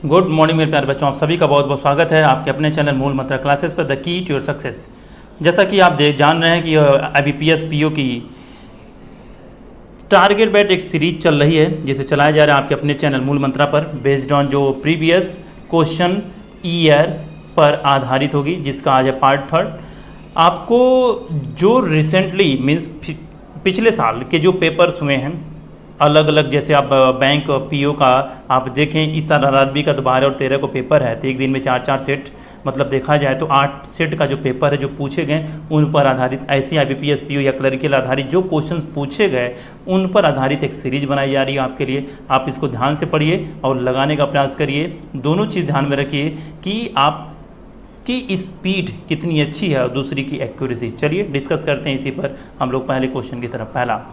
Good morning मेरे प्यारे बच्चों, आप सभी का बहुत बहुत स्वागत है आपके अपने चैनल मूल मंत्र क्लासेस पर, the key to your success. जैसा कि आप जान रहे हैं कि IBPS PO की टारगेट बैट एक सीरीज चल रही है जिसे चलाया जा रहा है आपके अपने चैनल मूल मंत्रा पर, बेस्ड ऑन जो प्रीवियस क्वेश्चन ईयर पर आधारित होगी, जिसका आज है पार्ट 3। आपको जो रिसेंटली मीन्स पिछले साल के जो पेपर्स हुए हैं अलग अलग, जैसे आप बैंक PO का आप देखें, इस साल RRB का तो 12 और 13 को पेपर है, तो एक दिन में 4-4 सेट, मतलब देखा जाए तो 8 सेट का जो पेपर है जो पूछे गए उन पर आधारित, ऐसी IBPS PO या क्लरिकल आधारित जो क्वेश्चंस पूछे गए उन पर आधारित एक सीरीज बनाई जा रही है आपके लिए। आप इसको ध्यान से पढ़िए और लगाने का प्रयास करिए। दोनों चीज़ ध्यान में रखिए कि आप की स्पीड कितनी अच्छी है और दूसरी की एक्यूरेसी। चलिए डिस्कस करते हैं इसी पर हम लोग पहले क्वेश्चन की तरफ। पहला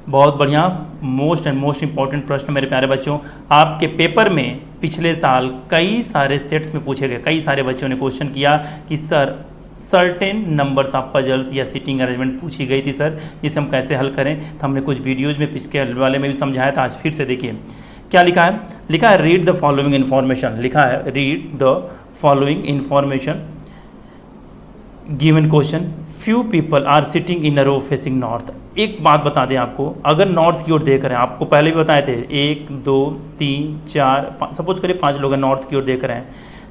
बहुत बढ़िया मोस्ट इंपॉर्टेंट प्रश्न मेरे प्यारे बच्चों, आपके पेपर में पिछले साल कई सारे सेट्स में पूछे गए। कई सारे बच्चों ने क्वेश्चन किया कि sir certain numbers of puzzles या सिटिंग अरेंजमेंट पूछी गई थी सर, जिसे हम कैसे हल करें। तो हमने कुछ वीडियोज़ में पिछले वाले में भी समझाया था, आज फिर से देखिए क्या लिखा है। लिखा है रीड द फॉलोइंग इन्फॉर्मेशन। लिखा है read the following information given question, few people are sitting in a row facing north. एक बात बता दें आपको, अगर नॉर्थ की ओर देख रहे हैं, आपको पहले भी बताए थे 1 2 3 4 सपोज करिए 5 लोग हैं नॉर्थ की ओर देख रहे हैं,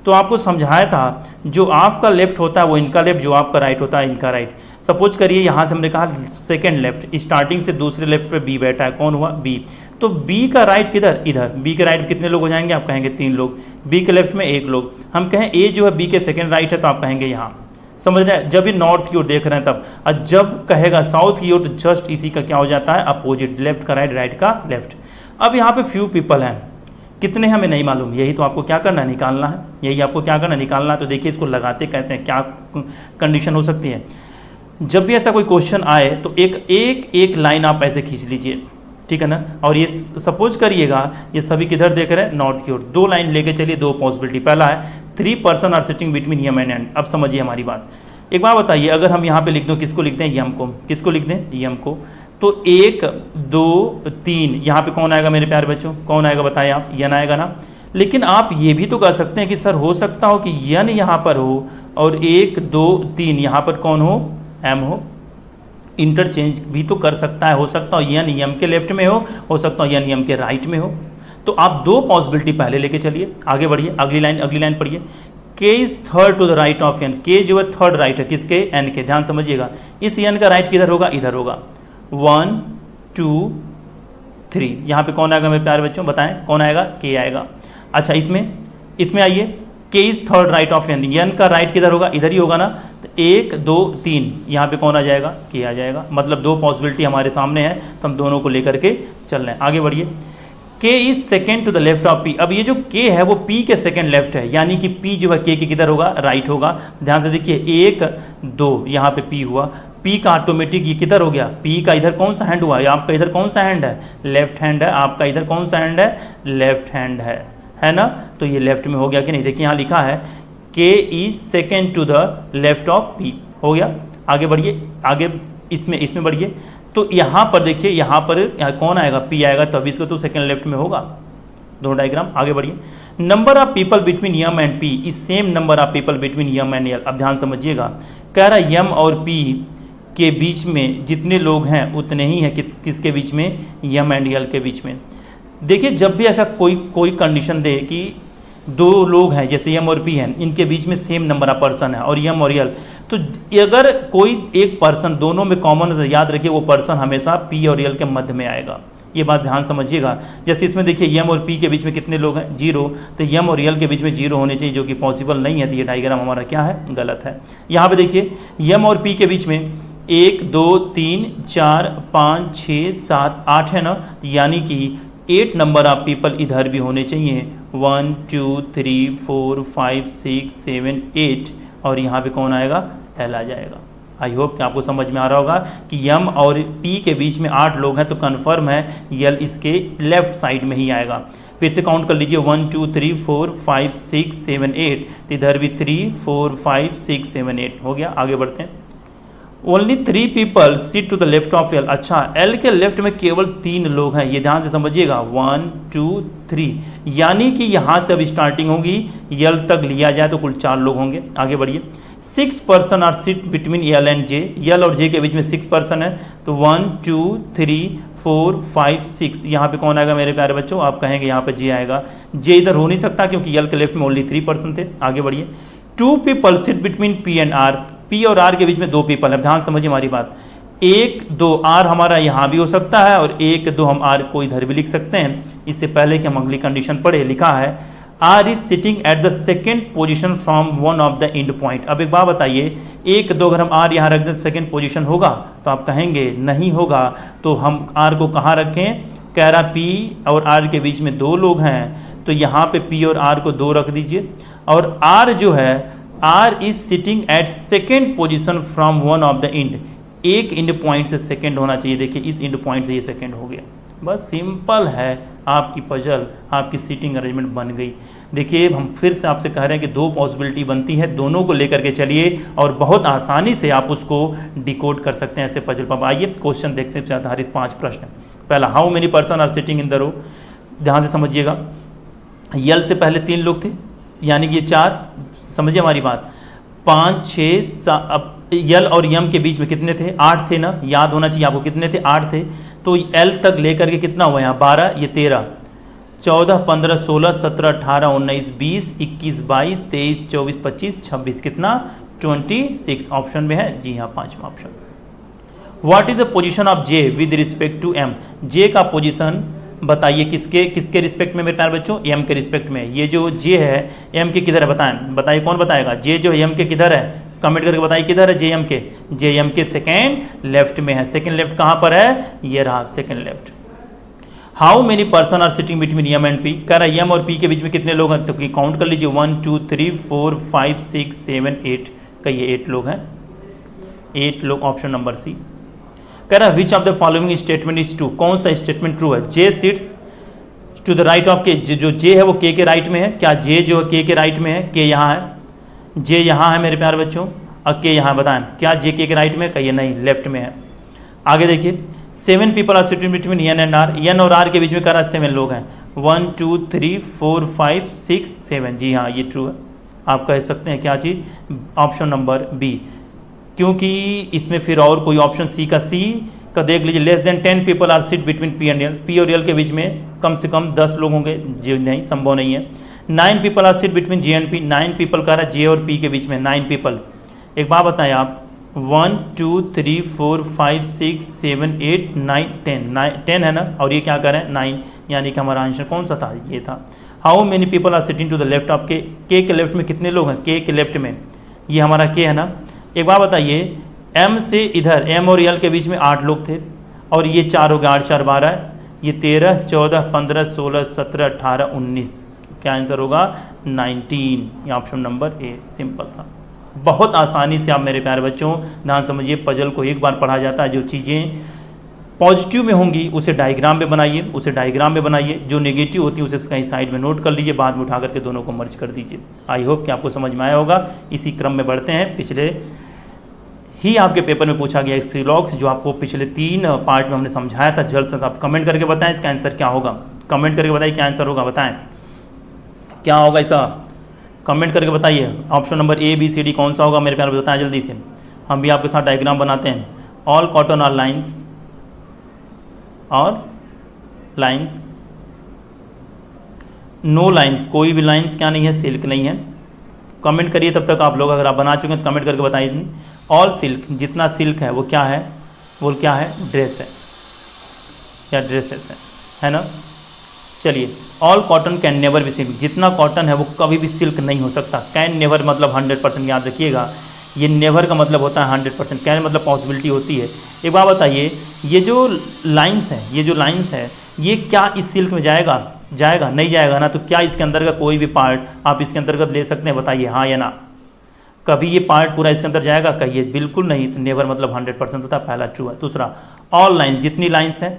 तो आपको समझाया था जो आपका लेफ्ट होता है वो इनका लेफ्ट, जो आपका राइट होता है इनका राइट। सपोज करिए यहाँ से हमने कहा सेकेंड लेफ्ट, स्टार्टिंग से दूसरे लेफ्ट पे बी बैठा है, कौन हुआ बी, तो बी का राइट किधर, इधर। बी के राइट कितने लोग हो जाएंगे, आप कहेंगे 3 लोग। बी के लेफ्ट में 1 लोग। हम कहें ए जो है बी के सेकेंड राइट है, तो आप कहेंगे यहाँ। समझ रहे हैं, जब ये नॉर्थ की ओर देख रहे हैं तब। और जब कहेगा साउथ की ओर तो जस्ट इसी का क्या हो जाता है, अपोजिट, लेफ्ट का राइट, राइट का लेफ्ट। अब यहाँ पे फ्यू पीपल हैं, कितने हमें नहीं मालूम, यही तो आपको क्या करना है, निकालना है। यही आपको क्या करना है, निकालना है। तो देखिए इसको लगाते कैसे हैं, क्या कंडीशन हो सकती है। जब भी ऐसा कोई क्वेश्चन आए तो एक लाइन आप ऐसे खींच लीजिए, ठीक है ना। और ये सपोज करिएगा ये सभी किधर देख रहे हैं, नॉर्थ की ओर। 2 लाइन लेके चलिए, 2 पॉसिबिलिटी। पहला है 3 person are sitting between M and N. अब समझिए हमारी बात। एक बात बताइए, अगर हम यहाँ पे लिख दो, किसको लिखते हैं, यम को। किसको लिख दें, यम को। तो 1 2 3 यहाँ पे कौन आएगा मेरे प्यारे बच्चों, कौन आएगा बताएं आप, यन आएगा ना। लेकिन आप ये भी तो कर सकते हैं कि सर हो सकता हो कि यन यहाँ पर हो और 1 2 3 यहाँ पर कौन हो, एम हो। इंटरचेंज भी तो कर सकता है, हो सकता हो यन यम के लेफ्ट में हो सकता हो यन यम के राइट में हो। तो आप 2 पॉसिबिलिटी पहले लेके चलिए, आगे बढ़िए। अगली लाइन पढ़िए। K is third to the right of N. K जो है थर्ड राइट है, किसके, एन के। ध्यान समझिएगा, इस एन का राइट किधर होगा, इधर होगा। 1 2 3 यहाँ पे कौन आएगा मेरे प्यारे बच्चों, बताएं कौन आएगा, के आएगा। अच्छा इसमें आइए, K is third right of N. N का राइट किधर होगा, इधर ही होगा ना। तो 1 2 3 यहाँ पे कौन आ जाएगा, के आ जाएगा। मतलब 2 पॉसिबिलिटी हमारे सामने है, तो हम दोनों को लेकर के चल रहे हैं। आगे बढ़िए। K is second to the left of P. अब ये जो के है वो पी के सेकेंड लेफ्ट है, यानी कि पी जो है के किधर होगा, राइट होगा। ध्यान से देखिए 1 2 यहाँ पे पी हुआ, पी का ऑटोमेटिक ये किधर हो गया, पी का इधर कौन सा हैंड हुआ, या आपका इधर कौन सा हैंड है, लेफ्ट हैंड है। आपका इधर कौन सा हैंड है, लेफ्ट हैंड है ना। तो ये लेफ्ट में हो गया कि नहीं, देखिए यहाँ लिखा है K is second to the left of P, हो गया। आगे बढ़िए, आगे इसमें बढ़िए। तो यहाँ पर देखिए, यहाँ कौन आएगा, पी आएगा, तभी इसको तो सेकेंड लेफ्ट में होगा। दोनों डायग्राम। आगे बढ़िए। Number of people between M and P is same number of people between M and L. अब ध्यान समझिएगा, कह रहा यम और पी के बीच में जितने लोग हैं उतने ही हैं किसके बीच में, यम एंड यल के बीच में। देखिए जब भी ऐसा कोई कंडीशन दे कि 2 लोग हैं, जैसे यम और पी हैं, इनके बीच में सेम नंबर ऑफ पर्सन है और यम और यल, तो अगर कोई एक पर्सन दोनों में कॉमन है, याद रखिए वो पर्सन हमेशा पी और यल के मध्य में आएगा। ये बात ध्यान समझिएगा। जैसे इसमें देखिए यम और पी के बीच में कितने लोग हैं, 0, तो यम और यल के बीच में 0 होने चाहिए, जो कि पॉसिबल नहीं है। तो ये डायग्राम हमारा क्या है, गलत है। यहाँ पे देखिए यम और पी के बीच में 1 2 3 4 5 6 7 8 है ना, यानी कि 8 नंबर ऑफ पीपल इधर भी होने चाहिए। 1 2 3 4 5 6 7 8 और यहाँ पे कौन आएगा, एल आ जाएगा। आई होप कि आपको समझ में आ रहा होगा कि यम और पी के बीच में 8 लोग हैं, तो कन्फर्म है यल इसके लेफ्ट साइड में ही आएगा। फिर से काउंट कर लीजिए, 1 2 3 4 5 6 7 8, तो इधर भी 3 4 5 6 7 8 हो गया। आगे बढ़ते हैं। Only 3 people sit to the left of L. अच्छा, एल के लेफ्ट में केवल 3 लोग हैं, ये ध्यान से समझिएगा, 1 2 3, यानी कि यहाँ से अब स्टार्टिंग होगी, एल तक लिया जाए तो कुल 4 लोग होंगे। आगे बढ़िए। 6 person are sit between L and J, L और जे के बीच में 6 पर्सन है, तो 1 2 3 4 5 6, यहाँ पे कौन आएगा मेरे प्यारे बच्चों? आप कहेंगे यहाँ पे जे आएगा। जे इधर हो नहीं सकता क्योंकि एल के लेफ्ट में ओनली 3 पर्सन थे। आगे बढ़िए। 2 people sit between P and R, P और आर के बीच में 2 पीपल है। ध्यान समझिए हमारी बात, 1 2 आर हमारा यहाँ भी हो सकता है और 1 2 हम आर को इधर भी लिख सकते हैं। इससे पहले कि हम अगली कंडीशन पढ़े, लिखा है R is sitting at the second position from one of the end point. अब एक बात बताइए, 1 2 अगर हम आर यहाँ रख दें सेकेंड पोजिशन होगा? तो आप कहेंगे नहीं होगा, तो हम आर को कहाँ रखें? कह रहा पी और आर के बीच में 2 लोग हैं, तो यहाँ पे पी और आर को 2 रख दीजिए। और आर जो है, R is sitting at second position from one of the end, एक इंड पॉइंट से सेकेंड होना चाहिए। देखिए इस इंड पॉइंट से ये सेकेंड हो गया। बस सिंपल है आपकी पजल, आपकी सीटिंग अरेंजमेंट बन गई। देखिए हम फिर से आपसे कह रहे हैं कि 2 पॉसिबिलिटी बनती है, दोनों को लेकर के चलिए और बहुत आसानी से आप उसको डिकोड कर सकते हैं ऐसे पजल पर। आइए क्वेश्चन देखते हैं, आधारित 5 प्रश्न। पहला, how many person are sitting in the row. ध्यान से समझिएगा, यल से पहले 3 लोग थे, यानी कि ये 4, समझिए हमारी बात, 5 6 7, अब यल और यम के बीच में कितने थे? 8 थे ना, याद होना चाहिए आपको, कितने थे? 8 थे। तो एल तक लेकर के कितना हुआ यहाँ? 12, ये 13, 14 15 16 17 18 19 20 21 22 23 24 25 26, कितना? 26 ऑप्शन में है। जी हाँ, 5वां option. What is the position of J with respect to M. J का पोजीशन बताइए, किसके रिस्पेक्ट में मेरे प्यारे बच्चों? एम के रिस्पेक्ट में। ये जो जे है एम के किधर है? बताइए कौन बताएगा? जे जो है एम के किधर है? कमेंट करके बताइए किधर है जे एम के? जे एम के सेकेंड लेफ्ट में है। सेकेंड लेफ्ट कहाँ पर है? ये रहा second left. How many person are sitting between M and P. कह रहा है एम और पी के बीच में कितने लोग हैं? तो काउंट कर लीजिए, 1 2 3 4 5 6 7 8, कहिए 8 लोग हैं। 8 लोग, ऑप्शन नंबर सी। कह रहा है which of the following statement is true. कौन सा स्टेटमेंट ट्रू है? J sits to the right of K. जो जे है वो के राइट में है। क्या जे जो है के राइट में है? के यहाँ है, जे यहाँ है मेरे प्यारे बच्चों, और के यहाँ। बताएं क्या जे के राइट में? कहिए नहीं, लेफ्ट में है। आगे देखिए, 7 people are sitting between N and R. N और आर के बीच में कह रहा है 7 लोग हैं। 1 2 3 4 5 6 7, जी हाँ ये ट्रू है। आप कह सकते हैं क्या चीज़? ऑप्शन नंबर बी, क्योंकि इसमें फिर और कोई ऑप्शन सी का देख लीजिए। Less than 10 people are sit between P and L. P और एल के बीच में कम से कम 10 लोग होंगे, जो नहीं, संभव नहीं है। 9 people are sit between J and P. 9 people कह रहा है जे और पी के बीच में, 9 पीपल। एक बात बताएं आप, 1 2 3 4 5 6 7 8 9 10 है ना, और ये क्या कर रहे हैं? 9, यानी कि हमारा आंसर कौन सा था? ये था। How many people are sitting to the left of K के लेफ्ट में कितने लोग हैं? के लेफ्ट में ये हमारा के है ना। एक बात बताइए, एम से इधर एम और एल के बीच में 8 लोग थे, और ये 4 हो गए, 8 4 12, ये 13 14 15 16 17 18 19, क्या आंसर होगा? 19, ये ऑप्शन नंबर ए। सिंपल सा, बहुत आसानी से आप मेरे प्यारे बच्चों ध्यान समझिए, पजल को एक बार पढ़ा जाता है। जो चीज़ें पॉजिटिव में होंगी उसे डायग्राम में बनाइए, जो नेगेटिव होती है उसे कहीं साइड में नोट कर लीजिए, बाद में उठा करके दोनों को मर्ज कर दीजिए। आई होप कि आपको समझ में आया होगा। इसी क्रम में बढ़ते हैं। पिछले ही आपके पेपर में पूछा गया स्ट्रीलॉक्स, जो आपको पिछले 3 पार्ट में हमने समझाया था। जल्द से आप कमेंट करके बताएं इसका आंसर क्या होगा। कमेंट करके बताइए क्या आंसर होगा, बताएं क्या होगा इसका, कमेंट करके बताइए। Option number A B C D कौन सा होगा मेरे प्यारे, बताएं जल्दी से। हम भी आपके साथ डायग्राम बनाते हैं। ऑल कॉटन आर लाइन्स, और लाइन्स, नो लाइन, कोई भी लाइन्स क्या नहीं है? सिल्क नहीं है। कमेंट करिए तब तक आप लोग, अगर आप बना चुके हैं तो कमेंट करके बताइए। ऑल सिल्क, जितना सिल्क है वो क्या है? वो क्या है? ड्रेस है या ड्रेसेस है ना। चलिए, all cotton can never be silk, जितना कॉटन है वो कभी भी सिल्क नहीं हो सकता। कैन नेवर मतलब 100%, याद रखिएगा। ये नेवर का मतलब होता है 100%, कैन मतलब पॉसिबिलिटी होती है। एक बात बताइए, ये जो लाइन्स है ये क्या इस सिल्क में जाएगा? नहीं जाएगा ना। तो क्या इसके अंदर का कोई भी पार्ट आप इसके अंतर्गत ले सकते हैं? बताइए हाँ या ना। कभी ये पार्ट पूरा इसके अंदर जाएगा? कहिए बिल्कुल नहीं। तो नेवर मतलब 100% होता है, पहला ट्रू है। दूसरा, ऑल लाइन, जितनी लाइन्स हैं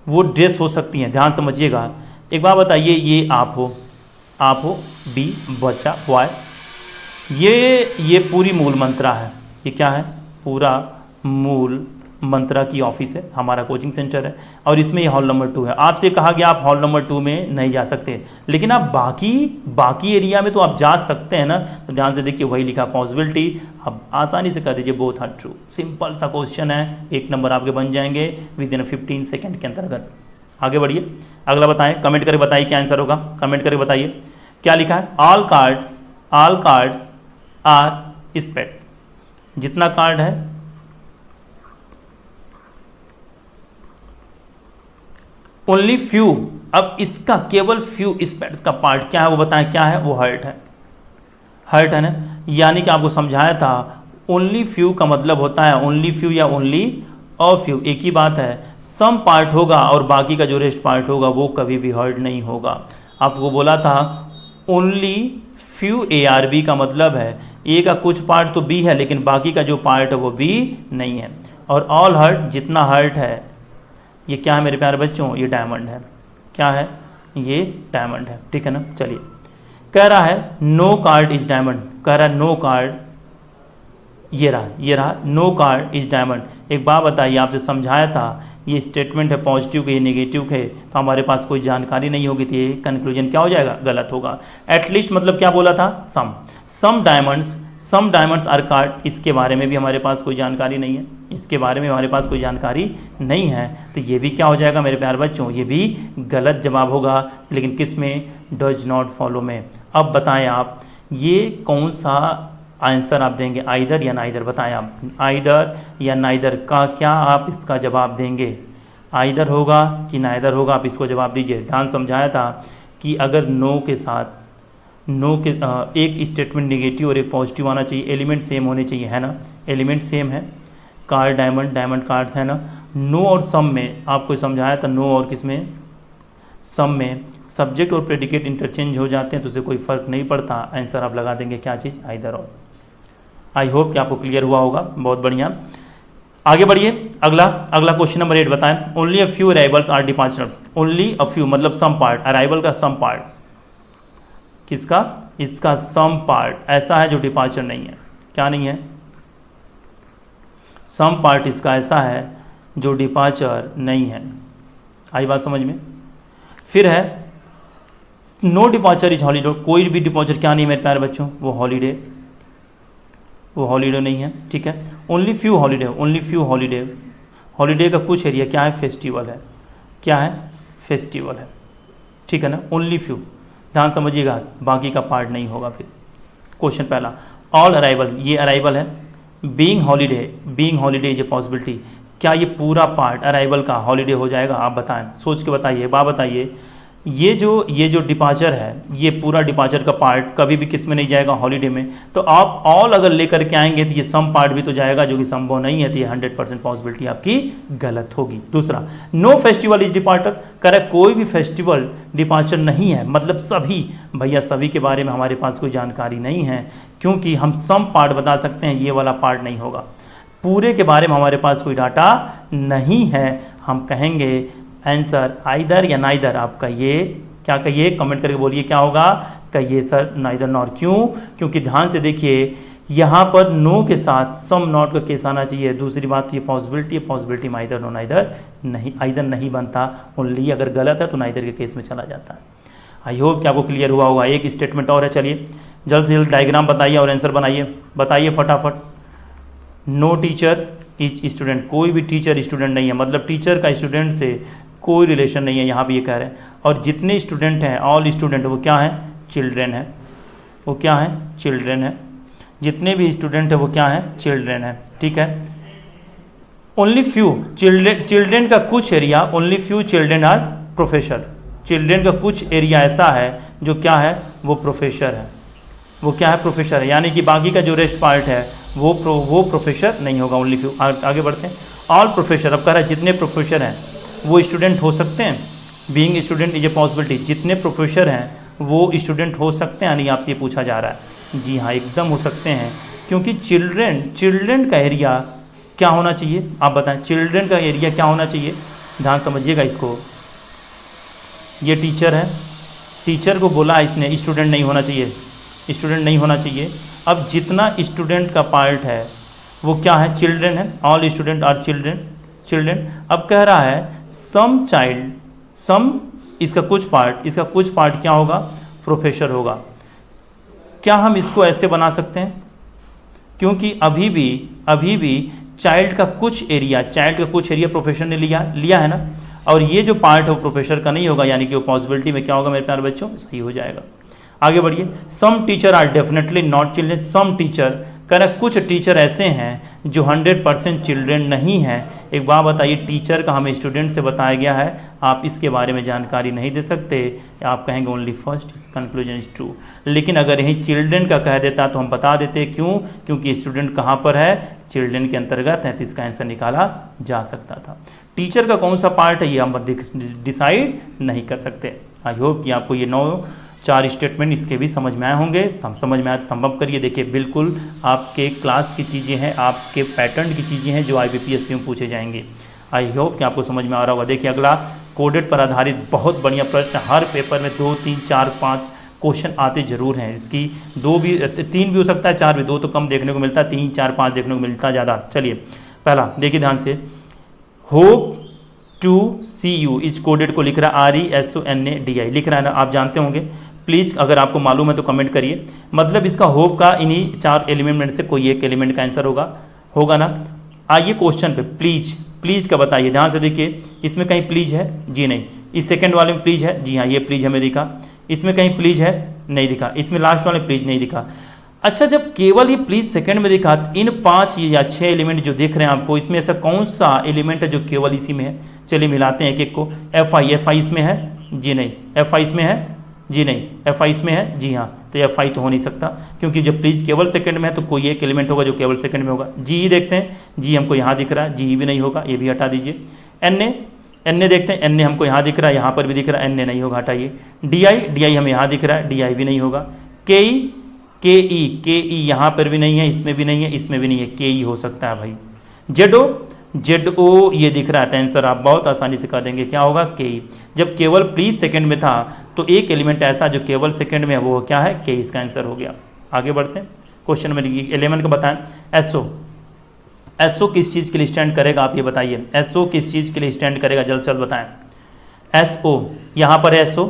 वो ड्रेस हो सकती हैं। ध्यान समझिएगा। एक बात बताइए, ये आप हो, बी बच्चा, बॉय, ये पूरी मूल मंत्रा है। ये क्या है? पूरा मूल मंत्रा की ऑफिस है, हमारा कोचिंग सेंटर है, और इसमें ये हॉल नंबर 2 है। आपसे कहा गया आप हॉल नंबर 2 में नहीं जा सकते, लेकिन आप बाकी एरिया में तो आप जा सकते हैं ना। तो ध्यान से देखिए, वही लिखा पॉसिबिलिटी, आप आसानी से कर दीजिए बोथ आर ट्रू। सिंपल सा क्वेश्चन है, 1 नंबर आपके बन जाएंगे विद इन 15 सेकेंड के अंतर्गत। आगे बढ़िए, अगला बताएं, कमेंट करके बताइए क्या आंसर होगा, कमेंट करके बताइए क्या लिखा है। ऑल कार्ड्स आर स्पेड, जितना कार्ड है ओनली फ्यू। अब इसका केवल फ्यू स्पेड्स का पार्ट क्या है वो बताएं, क्या है वो हर्ट है ना। यानी कि आपको समझाया था ओनली फ्यू का मतलब होता है ओनली फ्यू या ओनली अ फ्यू, एक ही बात है। सम पार्ट होगा और बाकी का जो रेस्ट पार्ट होगा वो कभी भी हर्ट नहीं होगा। आपको बोला था ओनली फ्यू ARB का मतलब है ए का कुछ पार्ट तो बी है, लेकिन बाकी का जो पार्ट है वो बी नहीं है। और ऑल हर्ट, जितना हर्ट है, ये क्या है मेरे प्यारे बच्चों, ये डायमंड है। क्या है, ये डायमंड है, ठीक है ना। चलिए, कह रहा है नो कार्ड इज डायमंड, कह रहा है नो कार्ड, ये रहा नो कार्ड इज डायमंड। एक बात बताइए, आपसे समझाया था ये स्टेटमेंट है पॉजिटिव के, ये नेगेटिव के, तो हमारे पास कोई जानकारी नहीं होगी तो ये कंक्लूजन क्या हो जाएगा, गलत होगा। एटलीस्ट मतलब क्या बोला था, सम डायमंड्स आर कार्ड, इसके बारे में भी हमारे पास कोई जानकारी नहीं है, इसके बारे में हमारे पास कोई जानकारी नहीं है, तो ये भी क्या हो जाएगा मेरे प्यारे बच्चों, ये भी गलत जवाब होगा। लेकिन किस में, डज नॉट फॉलो में। अब बताएं आप ये कौन सा आंसर आप देंगे, आइदर या नाइदर, बताएं आप आइदर या नाइदर का क्या आप इसका जवाब देंगे, आइदर होगा कि नाइदर होगा, आप इसको जवाब दीजिए। ध्यान समझाया था कि अगर नो के साथ एक स्टेटमेंट नेगेटिव और एक पॉजिटिव आना चाहिए, एलिमेंट सेम होने चाहिए, है ना, एलिमेंट सेम है, कार्ड डायमंड कार्ड्स है ना। नो और सम में आपको समझाया था, नो और किस में, सम में सब्जेक्ट और प्रेडिकेट इंटरचेंज हो जाते हैं तो उसे कोई फ़र्क नहीं पड़ता, आंसर आप लगा देंगे क्या चीज़, आइदर और। आई होप कि आपको क्लियर हुआ होगा, बहुत बढ़िया। आगे बढ़िए, अगला क्वेश्चन नंबर 8 बताएं। Only a few arrivals are departure, only a few मतलब सम पार्ट, अराइवल का सम पार्ट, किसका, इसका सम पार्ट ऐसा है जो डिपार्चर नहीं है, क्या नहीं है, सम पार्ट इसका ऐसा है जो डिपार्चर नहीं है। आई बात समझ में। फिर है नो डिपार्चर इज हॉलीडे, कोई भी डिपार्चर क्या नहीं मेरे प्यारे बच्चों, वो हॉलीडे नहीं है, ठीक है। ओनली फ्यू हॉलीडे का कुछ एरिया क्या है, फेस्टिवल है, क्या है, फेस्टिवल है, ठीक है ना। ओनली फ्यू, ध्यान समझिएगा, बाकी का पार्ट नहीं होगा। फिर क्वेश्चन पहला, ऑल अराइवल, ये अराइवल है। Being holiday is a possibility, क्या ये पूरा पार्ट अराइवल का हॉलीडे हो जाएगा, आप बताएं, सोच के बताइए, बात बताइए। ये जो डिपार्चर है, ये पूरा डिपार्चर का पार्ट कभी भी किस में नहीं जाएगा, हॉलीडे में। तो आप ऑल अगर लेकर के आएंगे तो ये सम पार्ट भी तो जाएगा, जो कि संभव नहीं है, तो ये 100% पॉसिबिलिटी आपकी गलत होगी। दूसरा, नो फेस्टिवल इज डिपार्चर, कह रहा है कोई भी फेस्टिवल डिपार्चर नहीं है, मतलब सभी, भैया सभी के बारे में हमारे पास कोई जानकारी नहीं है, क्योंकि हम सम पार्ट बता सकते हैं, ये वाला पार्ट नहीं होगा। पूरे के बारे में हमारे पास कोई डाटा नहीं है, हम कहेंगे आंसर आइदर या नाइदर। आपका ये क्या कहिए, कमेंट करके बोलिए क्या होगा, कहिए सर नाइदर नॉर। क्यों, क्योंकि ध्यान से देखिए यहाँ पर नो के साथ सम नॉट का केस आना चाहिए। दूसरी बात, ये पॉसिबिलिटी में आइदर नो नाइदर नहीं, आइदर नहीं बनता, ओनली अगर गलत है तो नाइदर के केस में चला जाता है। आई होप कि आपको क्लियर हुआ होगा। एक स्टेटमेंट और है, चलिए जल्द से जल्द डायग्राम बताइए और आंसर बताइए फटाफट। नो टीचर इज स्टूडेंट, कोई भी टीचर स्टूडेंट नहीं है, मतलब टीचर का स्टूडेंट से कोई रिलेशन नहीं है, यहाँ भी ये कह रहे हैं। और जितने स्टूडेंट हैं, ऑल स्टूडेंट, वो क्या है, चिल्ड्रेन है, वो क्या है, चिल्ड्रेन है। जितने भी स्टूडेंट है वो क्या है, चिल्ड्रेन है, ठीक है। ओनली फ्यू चिल्ड्रेन का कुछ area, only few children are professor, children का कुछ एरिया ऐसा है जो क्या है, वो प्रोफेसर है, वो क्या है, प्रोफेसर है। यानी कि बाकी का जो रेस्ट पार्ट है वो प्रोफेसर नहीं होगा, ओनली फ्यू। आगे बढ़ते हैं, ऑल प्रोफेसर, अब कह रहा है जितने प्रोफेसर हैं वो स्टूडेंट हो सकते हैं, being student is a possibility, जितने प्रोफेसर हैं वो स्टूडेंट हो सकते हैं, यानी आपसे ये पूछा जा रहा है। जी हाँ, एकदम हो सकते हैं, क्योंकि चिल्ड्रेन का एरिया क्या होना चाहिए, आप बताएं, चिल्ड्रेन का एरिया क्या होना चाहिए, ध्यान समझिएगा इसको। ये टीचर है, टीचर को बोला इसने स्टूडेंट नहीं होना चाहिए, स्टूडेंट नहीं होना चाहिए। अब जितना स्टूडेंट का पार्ट है वो क्या है, चिल्ड्रेन है, ऑल स्टूडेंट आर चिल्ड्रेन। अब कह रहा है सम चाइल्ड, सम इसका कुछ पार्ट क्या होगा, प्रोफेसर होगा। क्या हम इसको ऐसे बना सकते हैं, क्योंकि अभी भी चाइल्ड का कुछ एरिया प्रोफेसर ने लिया है ना, और ये जो पार्ट है वो प्रोफेसर का नहीं होगा, यानी कि वो पॉसिबिलिटी में क्या होगा मेरे प्यारे बच्चों, सही हो जाएगा। आगे बढ़िए, some teacher are definitely not children, some teacher कह रहा कुछ टीचर ऐसे हैं जो 100% चिल्ड्रेन नहीं हैं। एक बात बताइए, टीचर का हमें स्टूडेंट से बताया गया है, आप इसके बारे में जानकारी नहीं दे सकते, आप कहेंगे only first conclusion is true. लेकिन अगर यही चिल्ड्रेन का कह देता तो हम बता देते, क्यों, क्योंकि स्टूडेंट कहाँ पर है, चिल्ड्रेन के अंतर्गत है, तो इसका आंसर निकाला जा सकता था। टीचर का कौन सा पार्ट है ये हम डिसाइड नहीं कर सकते। आई होप कि आपको ये 4 स्टेटमेंट इसके भी समझ में आए होंगे। तो हम समझ में आए तो थंब अप करिए। देखिए बिल्कुल आपके क्लास की चीज़ें हैं, आपके पैटर्न की चीज़ें हैं जो IBPS में पूछे जाएंगे। आई होप कि आपको समझ में आ रहा होगा। देखिए अगला कोडेड पर आधारित बहुत बढ़िया प्रश्न, हर पेपर में 2, 3, 4, 5 क्वेश्चन आते जरूर हैं। इसकी 3 भी हो सकता है, 4 भी, 2 तो कम देखने को मिलता है, 3, 4, 5 देखने को मिलता है ज़्यादा। चलिए पहला देखिए ध्यान से, hope to see you is coded को लिख रहा है RESONADI लिख रहा है ना, आप जानते होंगे। प्लीज़ अगर आपको मालूम है तो कमेंट करिए। मतलब इसका होप का इन्हीं 4 एलिमेंट में से कोई एक एलिमेंट का आंसर होगा ना। आइए क्वेश्चन पे, प्लीज़ का बताइए, ध्यान से देखिए। इसमें कहीं प्लीज़ है, जी नहीं। इस सेकंड वाले में प्लीज़ है, जी हाँ ये प्लीज़ हमें दिखा। इसमें कहीं प्लीज़ है, नहीं दिखा। इसमें लास्ट वाले प्लीज़ नहीं दिखा। अच्छा, जब केवल ये प्लीज़ सेकंड में दिखा, इन 5 या 6 एलिमेंट जो दिख रहे हैं आपको, इसमें ऐसा कौन सा एलिमेंट है जो केवल इसी में है? चलिए मिलाते हैं एक एक को। FI इसमें है, जी नहीं। FI इसमें है, जी नहीं। FI इसमें है, जी हाँ। तो FI तो हो नहीं सकता, क्योंकि जब प्लीज़ केवल सेकंड में है तो कोई एक एलिमेंट होगा जो केवल सेकंड में होगा। GE देखते हैं, जी हमको यहाँ दिख रहा है, GE भी नहीं होगा, ये भी हटा दीजिए। NA देखते हैं, NA हमको यहाँ दिख रहा है, यहाँ पर भी दिख रहा है, NA नहीं होगा, हटाइए। DI हमें यहाँ दिख रहा है, DI भी नहीं होगा। KE यहाँ पर भी नहीं है, इसमें भी नहीं है, इसमें भी नहीं है, KE हो सकता है भाई। ZO ये दिख रहा है, आंसर आप बहुत आसानी से कर देंगे, क्या होगा, KE। जब केवल प्लीज सेकंड में था तो एक एलिमेंट ऐसा जो केवल सेकंड में है, वो क्या है, KE, इसका आंसर हो गया। आगे बढ़ते हैं, क्वेश्चन नंबर 11 का बताएं। SO किस चीज़ के लिए स्टैंड करेगा, आप ये बताइए। SO किस चीज़ के लिए स्टैंड करेगा, जल्द से जल्द बताएं। SO यहाँ पर है, SO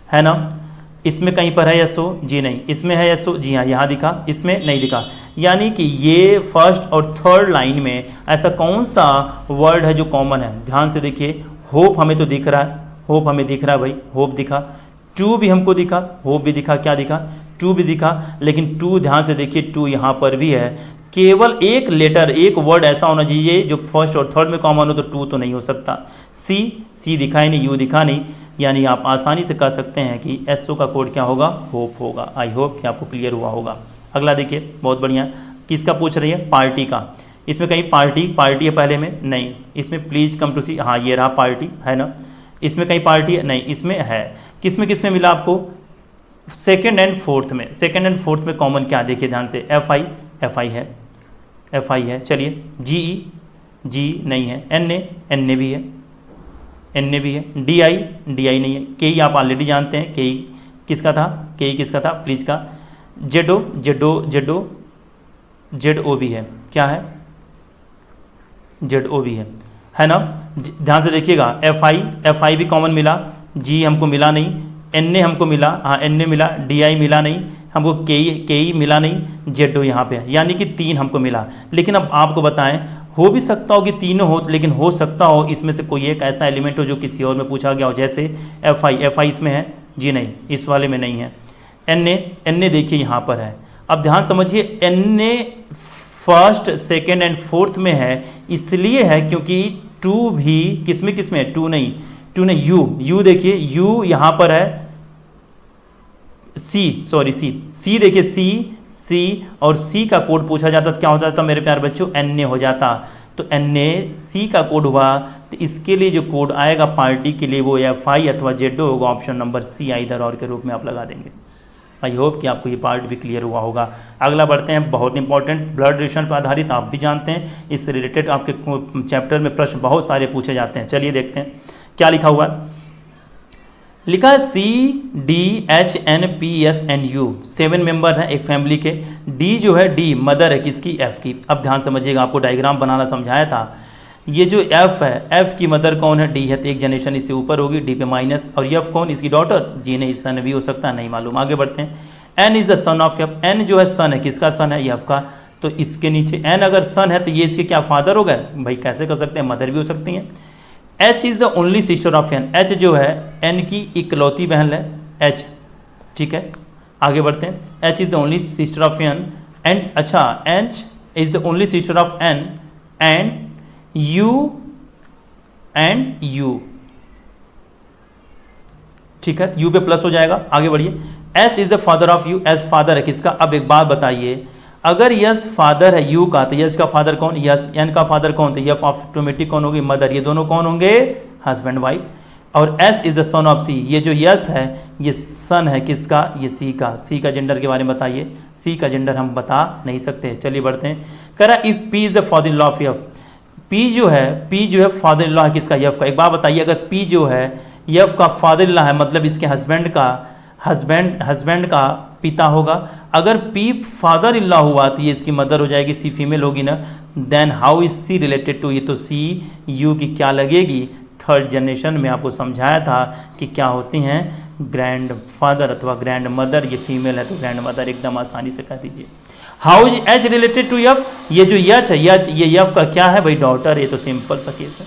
है ना। इसमें कहीं पर है SO, जी नहीं। इसमें है SO, जी हाँ यहाँ दिखा, इसमें नहीं दिखा। यानी कि ये फर्स्ट और थर्ड लाइन में ऐसा कौन सा वर्ड है जो कॉमन है? ध्यान से देखिए, होप हमें तो दिख रहा है, होप हमें दिख रहा है भाई, होप दिखा। टू भी हमको दिखा, होप भी दिखा, क्या दिखा, टू भी दिखा। लेकिन टू, ध्यान से देखिए, टू यहाँ पर भी है। केवल एक लेटर, एक वर्ड ऐसा होना चाहिए जो फर्स्ट और थर्ड में कॉमन हो, तो टू तो नहीं हो सकता। सी दिखा ही नहीं, यू दिखा नहीं, यानी आप आसानी से कह सकते हैं कि SO का कोड क्या होगा, होप होगा। आई होप कि आपको क्लियर हुआ होगा। अगला देखिए, बहुत बढ़िया, किसका पूछ रही है, पार्टी का। इसमें कहीं पार्टी है पहले में, नहीं। इसमें प्लीज़ कम टू सी, हाँ ये रहा पार्टी, है ना। इसमें कहीं पार्टी है, नहीं, इसमें है। किस में मिला आपको, सेकेंड एंड फोर्थ में। सेकेंड एंड फोर्थ में कॉमन क्या, देखिए ध्यान से, FI है। चलिए GE नहीं है, NA भी है, DI नहीं है। KE आप ऑलरेडी जानते हैं, KE किसका था, प्लीज का। ZO भी है, क्या है, ZO भी है ना। ध्यान से देखिएगा, FI भी कॉमन मिला, G हमको मिला नहीं, NA हमको मिला, हाँ NA मिला, DI मिला नहीं हमको, KE मिला नहीं, ZO यहाँ पे है, यानी कि 3 हमको मिला। लेकिन अब आपको बताएं, हो भी सकता हो कि तीनों हो, लेकिन हो सकता हो इसमें से कोई एक ऐसा एलिमेंट हो जो किसी और में पूछा गया हो, जैसे FI इसमें है, जी नहीं, इस वाले में नहीं है। NA देखिए यहाँ पर है। अब ध्यान समझिए, NA first, second and fourth में है, इसलिए है क्योंकि टू भी किसमें है, टू नहीं, यू देखिए, यू यहाँ पर है। सी देखिए, सी और सी का कोड पूछा जाता तो क्या हो जाता मेरे प्यारे बच्चों, NA हो जाता। तो NA सी का कोड हुआ, तो इसके लिए जो कोड आएगा पार्टी के लिए वो FI अथवा ZO होगा। ऑप्शन नंबर सी आइदर और के रूप में आप लगा देंगे। आई होप कि आपको ये पार्ट भी क्लियर हुआ होगा। अगला बढ़ते हैं, बहुत इंपॉर्टेंट, ब्लड रिलेशन पर आधारित, आप भी जानते हैं इससे रिलेटेड आपके चैप्टर में प्रश्न बहुत सारे पूछे जाते हैं। चलिए देखते हैं क्या लिखा हुआ है। लिखा है CDHNPSNU 7 मेंबर हैं एक फैमिली के। डी जो है डी मदर है किसकी, एफ की। अब ध्यान समझिएगा, आपको डायग्राम बनाना समझाया था। ये जो एफ है, एफ की मदर कौन है, डी है, तो एक जनरेशन इससे ऊपर होगी, डी पे माइनस। और एफ कौन, इसकी डॉटर, जी नहीं, सन भी हो सकता है, नहीं मालूम। आगे बढ़ते हैं। N is the son of F, N जो है सन है, किसका सन है, एफ का। तो इसके नीचे एन अगर सन है तो ये इसके क्या फादर हो गए, भाई कैसे कर सकते हैं, मदर भी हो सकती हैं। H is the only sister of N, H जो है एन की इकलौती बहन है, एच, ठीक है। आगे बढ़ते हैं। H is the only sister of N and, अच्छा, H is the only sister of N and U, ठीक है, यू पे प्लस हो जाएगा। आगे बढ़िए। S is the father of U, S father है किसका। अब एक बात बताइए, अगर यस फादर है यू का, तो यस का फादर कौन, यस। एन का फादर कौन, तो यफ ऑटोमेटिक कौन होगी, मदर। ये दोनों कौन होंगे, हस्बैंड वाइफ। और S is the son of C, ये जो यस है ये सन है किसका, ये सी का। सी का जेंडर के बारे में बताइए, सी का जेंडर हम बता नहीं सकते। चलिए बढ़ते हैं। कह रहा if P is the father in law of F, P जो है फादर इन लॉ है किसका, यफ का। एक बात बताइए, अगर पी जो है यफ का फादर इन लॉ है, मतलब इसके हस्बैंड का पिता होगा। अगर पी फादर इन लॉ हुआ तो ये इसकी मदर हो जाएगी, सी फीमेल होगी ना। Then how is C related to, ये तो सी यू की क्या लगेगी, थर्ड जनरेशन में आपको समझाया था कि क्या होती हैं, ग्रैंड फादर अथवा ग्रैंड मदर। ये फीमेल है तो ग्रैंड मदर, एकदम आसानी से कह दीजिए। How is H related to F, ये जो यच है, यच ये यफ का क्या है भाई, डॉटर। ये तो सिंपल सा केस है।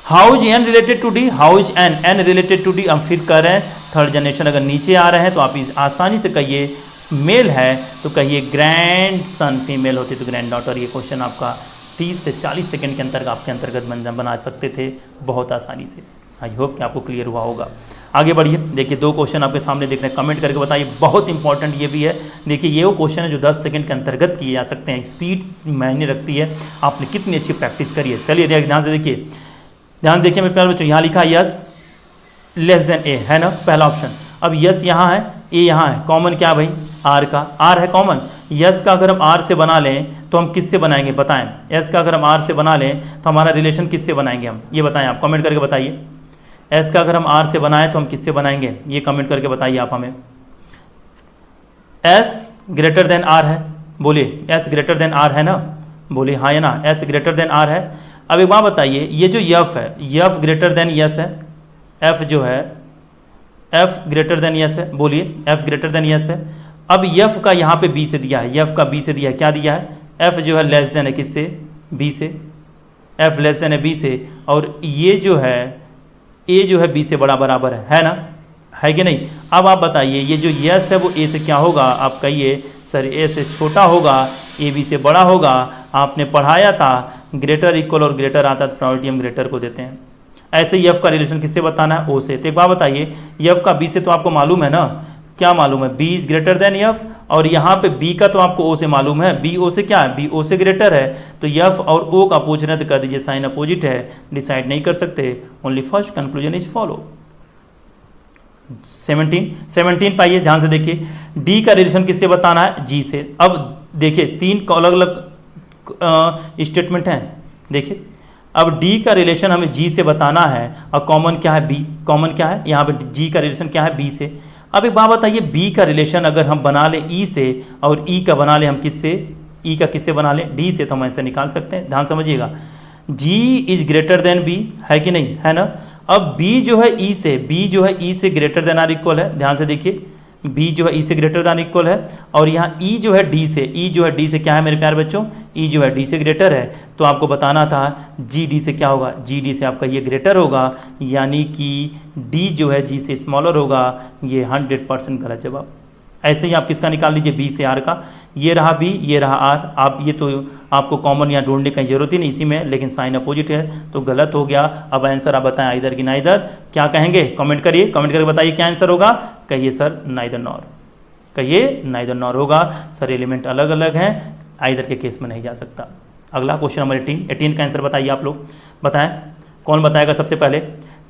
How is N related to D, how is N related to D. हम फिर कर रहे हैं थर्ड जनरेशन, अगर नीचे आ रहे हैं तो आप आसानी से कहिए मेल है तो कहिए ग्रैंड सन, फीमेल होती तो ग्रैंड डॉटर। ये क्वेश्चन आपका 30 से 40 सेकंड के अंतर्गत आपके अंतर्गत बना सकते थे बहुत आसानी से। आई होप कि आपको क्लियर हुआ होगा। आगे बढ़िए। देखिए 2 क्वेश्चन आपके सामने दिख रहे हैं, कमेंट करके बताइए। बहुत इंपॉर्टेंट ये भी है। देखिए ये वो क्वेश्चन है जो 10 सेकंड के अंतर्गत किए जा सकते हैं। स्पीड मायने रखती है, आपने कितनी अच्छी प्रैक्टिस करी है। चलिए ध्यान से देखिए, ध्यान देखिए मेरे प्यारे बच्चों। यहाँ लिखा है यस लेस देन ए, है ना, पहला ऑप्शन। अब यस यहाँ है, ए यहाँ है, कॉमन क्या भाई, आर का, आर है कॉमन। यस का अगर हम आर से बना लें तो हम किससे बनाएंगे बताएं। एस का अगर हम आर से बना लें तो हमारा रिलेशन किससे बनाएंगे हम, ये बताएं आप, कमेंट करके बताइए। एस का अगर हम आर से बनाएं तो हम किससे बनाएंगे, ये कमेंट करके बताइए आप हमें। एस ग्रेटर देन आर है, बोलिए एस ग्रेटर देन आर है ना, बोलिए हाँ है ना, एस ग्रेटर देन आर है। अब एक बात बताइए, ये जो यफ है, यफ ग्रेटर देन यस है, एफ जो है एफ ग्रेटर देन यस है, बोलिए एफ ग्रेटर देन यस है। अब यफ का यहाँ पे बी से दिया है, यफ का बी से दिया है, क्या दिया है, एफ जो है लेस देन है किससे, बी से, एफ लेस देन है बी से। और ये जो है ए जो है बी से बड़ा बराबर है ना, है कि नहीं। अब आप बताइए ये जो यस है वो ए से क्या होगा, आप कहिए सर ए से छोटा होगा, ए बी से बड़ा होगा। आपने पढ़ाया था ग्रेटर इक्वल और ग्रेटर आता है तो प्रायोरिटी हम ग्रेटर को देते हैं। ऐसे ही एफ का रिलेशन किससे बताना है, ओ से। तो एक बात बताइए, एफ का बी से तो आपको मालूम है ना, क्या मालूम है, B is greater than F. और यहाँ पे बी का तो आपको ओ से मालूम है, बी ओ से क्या है, बी ओ से ग्रेटर है। तो एफ और ओ का पूछ रहे हैं तो कर दीजिए साइन अपोजिट है, डिसाइड नहीं कर सकते, only first conclusion is follow. 17 पाइए, ध्यान से देखिए। डी का रिलेशन किससे बताना है, जी से। अब देखिए 3 अलग अलग स्टेटमेंट हैं, देखिए अब डी का रिलेशन हमें जी से बताना है और कॉमन क्या है, बी, कॉमन क्या है यहाँ पे, जी का रिलेशन क्या है, बी से। अब एक बात बताइए, बी का रिलेशन अगर हम बना लें ई से और ई का बना लें हम किससे, ई का किससे बना लें, डी से, तो हम ऐसे निकाल सकते हैं। ध्यान समझिएगा, जी इज ग्रेटर देन बी, है कि नहीं, है ना। अब बी जो है ई से, बी जो है ई से ग्रेटर देन आर इक्वल है, ध्यान से देखिए, बी जो है ई से ग्रेटर देन इक्वल है। और यहाँ ई जो है डी से, ई जो है डी से क्या है मेरे प्यारे बच्चों, ई जो है डी से ग्रेटर है। तो आपको बताना था जी डी से क्या होगा, जी डी से आपका ये ग्रेटर होगा, यानी कि डी जो है जी से स्मॉलर होगा। ये 100% गलत जवाब। ऐसे ही आप किसका निकाल लीजिए, बी से आर का। ये रहा बी, ये रहा आर। आप ये तो आपको कॉमन यहाँ ढूंढने की जरूरत ही नहीं इसी में, लेकिन साइन अपोजिट है तो गलत हो गया। अब आंसर आप बताएं आइदर की नाइदर, क्या कहेंगे, कमेंट करिए, कमेंट करके बताइए क्या आंसर होगा। कहिए सर नाइदर नॉर, कहिए नाइदर नॉर होगा सर, एलिमेंट अलग अलग हैं, आइदर के केस में नहीं जा सकता। अगला क्वेश्चन नंबर 18 का आंसर बताइए आप लोग, बताएं कौन बताएगा सबसे पहले।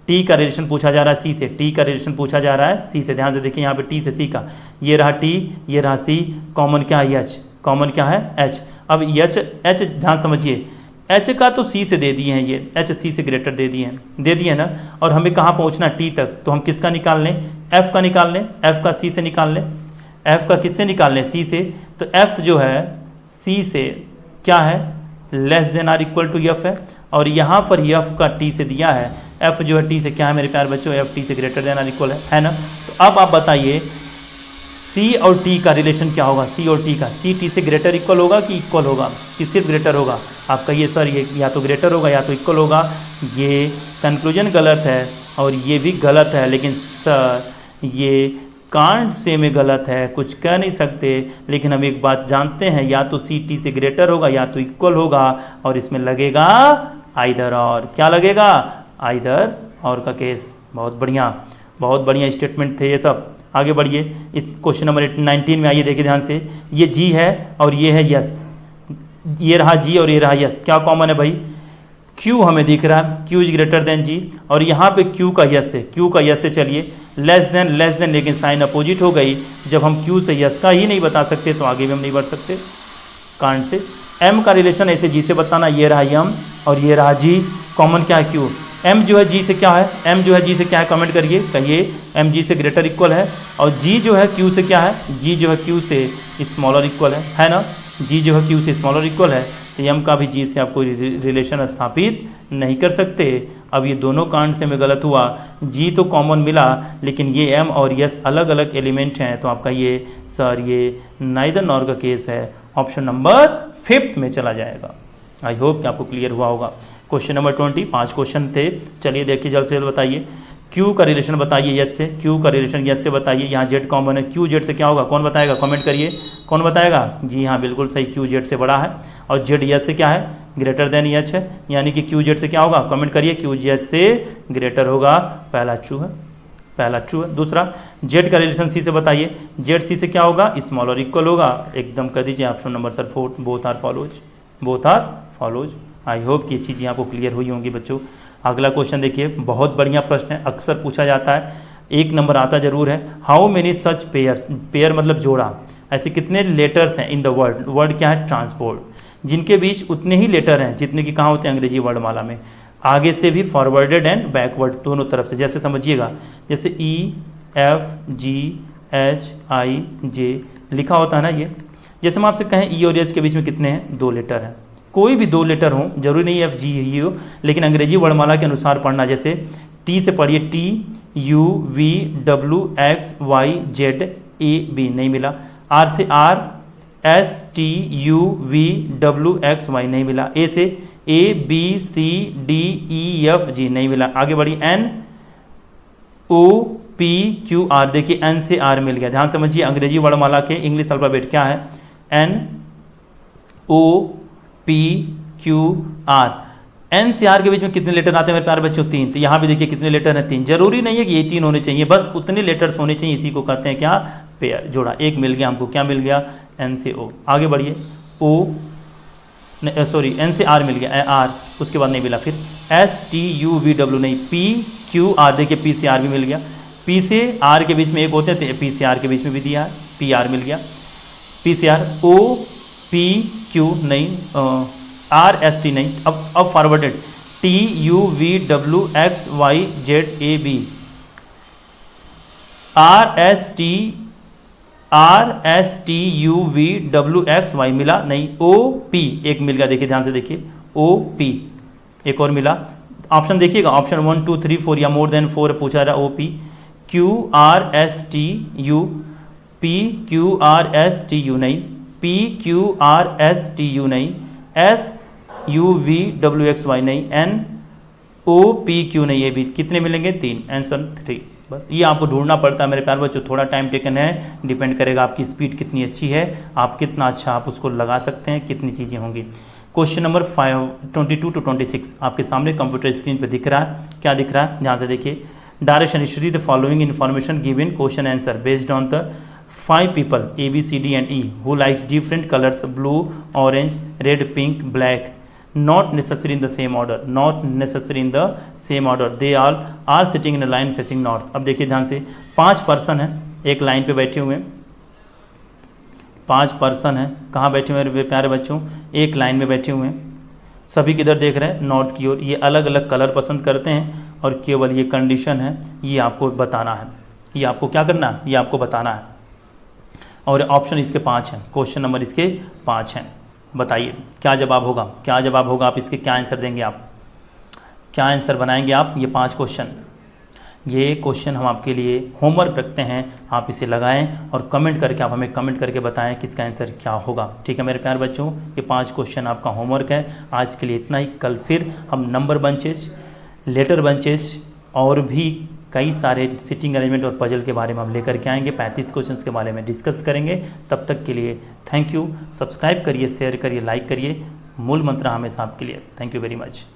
टी का रिलेशन पूछा जा रहा है सी से, टी का रिलेशन पूछा जा रहा है सी से। ध्यान से देखिए यहाँ पे टी से सी का, ये रहा टी, ये रहा सी, कॉमन क्या है एच, कॉमन क्या है एच। अब एच, एच ध्यान समझिए, एच का तो सी से दे दिए हैं, ये एच सी से ग्रेटर दे दिए हैं ना। और हमें कहाँ पहुँचना, टी तक, तो हम किसका निकाल लें, एफ का निकाल लें, एफ का सी से निकाल लें, एफ का किससे निकाल लें, सी से। तो एफ जो है सी से क्या है, less than or equal to F है, और यहाँ पर एफ का टी से दिया है, एफ जो है टी से क्या है मेरे प्यार बच्चों, एफ टी से ग्रेटर देन आर इक्वल है ना। तो अब आप बताइए सी और टी का रिलेशन क्या होगा, सी और टी का, सी टी से ग्रेटर इक्वल होगा कि इक्वल होगा, कि सिर्फ ग्रेटर होगा। आप कहिए सर ये या तो ग्रेटर होगा या तो इक्वल होगा। ये कंक्लूजन गलत है और ये भी गलत है, लेकिन सर ये कांट से में गलत है, कुछ कह नहीं सकते। लेकिन हम एक बात जानते हैं, या तो सी टी से ग्रेटर होगा या तो इक्वल होगा, और इसमें लगेगा आइदर और। क्या लगेगा, आइदर और का केस। बहुत बढ़िया स्टेटमेंट थे ये सब। आगे बढ़िए, इस क्वेश्चन नंबर 19 में आइए, देखिए ध्यान से। ये जी है और ये है यस, ये रहा जी और ये रहा यस। क्या कॉमन है भाई, क्यू हमें दिख रहा है, क्यू इज ग्रेटर देन जी, और यहाँ पे क्यू का यस है, क्यू का यस से चलिए लेस देन, लेकिन साइन अपोजिट हो गई। जब हम क्यू से यस का ही नहीं बता सकते तो आगे भी हम नहीं बढ़ सकते कांट से। एम का रिलेशन ऐसे जी से बताना, ये रहा एम और ये रहा जी, कॉमन क्या है क्यू। एम जो है जी से क्या है, एम जो है जी से क्या है, कमेंट करिए, कहिए एम जी से ग्रेटर इक्वल है। और जी जो है क्यू से क्या है, जी जो है क्यू से स्मॉलर इक्वल है ना, जी जो है क्यू से स्मॉलर इक्वल है। तो एम का भी जी से आप कोई रिलेशन स्थापित नहीं कर सकते। अब ये दोनों कांड से में गलत हुआ, जी तो कॉमन मिला लेकिन ये एम और यस अलग अलग एलिमेंट हैं। तो आपका ये सर ये नाइदर नॉर का केस है, ऑप्शन नंबर 5 में चला जाएगा। आई होप कि आपको क्लियर हुआ होगा। क्वेश्चन नंबर 20, 5 क्वेश्चन थे। चलिए देखिए जल्द से जल्द बताइए। क्यू का रिलेशन बताइए यस से, क्यू का रिलेशन यस से बताइए। यहाँ जेड कॉमन है, क्यू जेड से क्या होगा, कौन बताएगा, कमेंट करिए, कौन बताएगा। जी हाँ बिल्कुल सही, क्यू जेड से बड़ा है। और जेड यस से क्या है, ग्रेटर देन एच है, यानी कि क्यू जेड से क्या होगा, कमेंट करिए, क्यू जेड से ग्रेटर होगा। पहला ट्रू है। दूसरा, जेड का रिलेशन सी से बताइए, जेड सी से क्या होगा, स्मॉल और इक्वल होगा। एकदम कर दीजिए option number sir 4, both are follows. I hope कि ये चीज़ें आपको क्लियर हुई होंगी बच्चों। अगला क्वेश्चन देखिए, बहुत बढ़िया प्रश्न है, अक्सर पूछा जाता है, 1 नंबर आता जरूर है। How many such pairs, pair मतलब जोड़ा, ऐसे कितने लेटर्स हैं इन द वर्ड क्या है, ट्रांसपोर्ट, जिनके बीच उतने ही लेटर हैं जितने कि कहाँ होते हैं अंग्रेजी वर्णमाला में, आगे से भी फॉरवर्डेड एंड बैकवर्ड दोनों तरफ से। जैसे समझिएगा, जैसे ई एफ जी एच आई जे लिखा होता है ना, ये जैसे हम आपसे कहें ई और एच के बीच में कितने हैं, 2 लेटर हैं। कोई भी 2 लेटर हो, जरूरी नहीं एफ जी ही हो, लेकिन अंग्रेजी वर्णमाला के अनुसार पढ़ना। जैसे टी से पढ़िए T U V W X Y Z A B, नहीं मिला। आर से R S T U V W X Y, नहीं मिला। ए से A B C D E F G, नहीं मिला। आगे बढ़िए, N O P Q R, देखिए एन से आर मिल गया। ध्यान समझिए, अंग्रेजी वर्णमाला के इंग्लिश अल्फाबेट क्या है, N O P Q R. N से आर के बीच में कितने लेटर आते हैं मेरे प्यारे बच्चों, 3। तो यहाँ भी देखिए कितने लेटर हैं, 3। जरूरी नहीं है कि ये 3 होने चाहिए, बस उतने लेटर्स होने चाहिए, इसी को कहते हैं क्या, पेयर, जोड़ा। 1 मिल गया हमको, क्या मिल गया, एन से ओ। आगे बढ़िए, एन से आर मिल गया, आर, उसके बाद नहीं मिला। फिर S T U V W, नहीं। पी क्यू आर, देखिए पी से आर भी मिल गया। पी से आर के बीच में 1 होते हैं, तो पी से आर के बीच में भी दिया है, पी आर मिल गया, पी से आर। ओ पी क्यू नहीं, आर एस टी नहीं। अब forwarded, T U V W X Y Z A B, R S T U V W X Y मिला नहीं। ओ पी 1 मिल गया, देखिए ध्यान से देखिए, ओ पी 1 और मिला। ऑप्शन देखिएगा, ऑप्शन 1 2 3 4 या मोर देन 4 पूछा रहा। O P Q R S T U, P Q R S T U नहीं, P Q R S T U नहीं, S U V W X Y नहीं, N O P Q नहीं। ये भी कितने मिलेंगे, 3, आंसर 3। बस ये आपको ढूंढना पड़ता है मेरे प्यारे बच्चों, थोड़ा टाइम टेकन है, डिपेंड करेगा आपकी स्पीड कितनी अच्छी है, आप कितना अच्छा आप उसको लगा सकते हैं, कितनी चीज़ें होंगी। क्वेश्चन नंबर 22 to 26 आपके सामने कंप्यूटर स्क्रीन पे दिख रहा है। क्या दिख रहा है, ध्यान से देखिए। Direction study the following information given question answer based on the 5 people A B C D and E who likes different colors blue, orange, red, pink, black, not necessary in the same order, not necessary in the same order, they all are sitting in a line facing north। अब देखिए ध्यान से, 5 person हैं एक line पे बैठे हुए हैं, 5 पर्सन हैं, कहाँ बैठे हुए हैं प्यारे बच्चों, एक लाइन में बैठे हुए हैं। सभी किधर देख रहे हैं, नॉर्थ की ओर। ये अलग अलग कलर पसंद करते हैं और केवल ये कंडीशन है, ये आपको बताना है, ये आपको क्या करना है, ये आपको बताना है। और ऑप्शन इसके 5 हैं, क्वेश्चन नंबर इसके 5 हैं। बताइए क्या जवाब होगा, क्या जवाब होगा, आप इसके क्या आंसर देंगे, आप क्या आंसर बनाएंगे आप। ये 5 क्वेश्चन, ये क्वेश्चन हम आपके लिए होमवर्क रखते हैं, आप इसे लगाएं और कमेंट करके आप हमें कमेंट करके बताएं कि इसका आंसर क्या होगा। ठीक है मेरे प्यारे बच्चों, ये 5 क्वेश्चन आपका होमवर्क है। आज के लिए इतना ही। कल फिर हम नंबर बंचेस, लेटर बंचेस और भी कई सारे सिटिंग अरेंजमेंट और पजल के बारे में हम लेकर के आएंगे। 35 क्वेश्चंस के बारे में डिस्कस करेंगे। तब तक के लिए थैंक यू। सब्सक्राइब करिए, शेयर करिए, लाइक करिए। मूल मंत्र हमेशा आपके लिए। Thank you very much.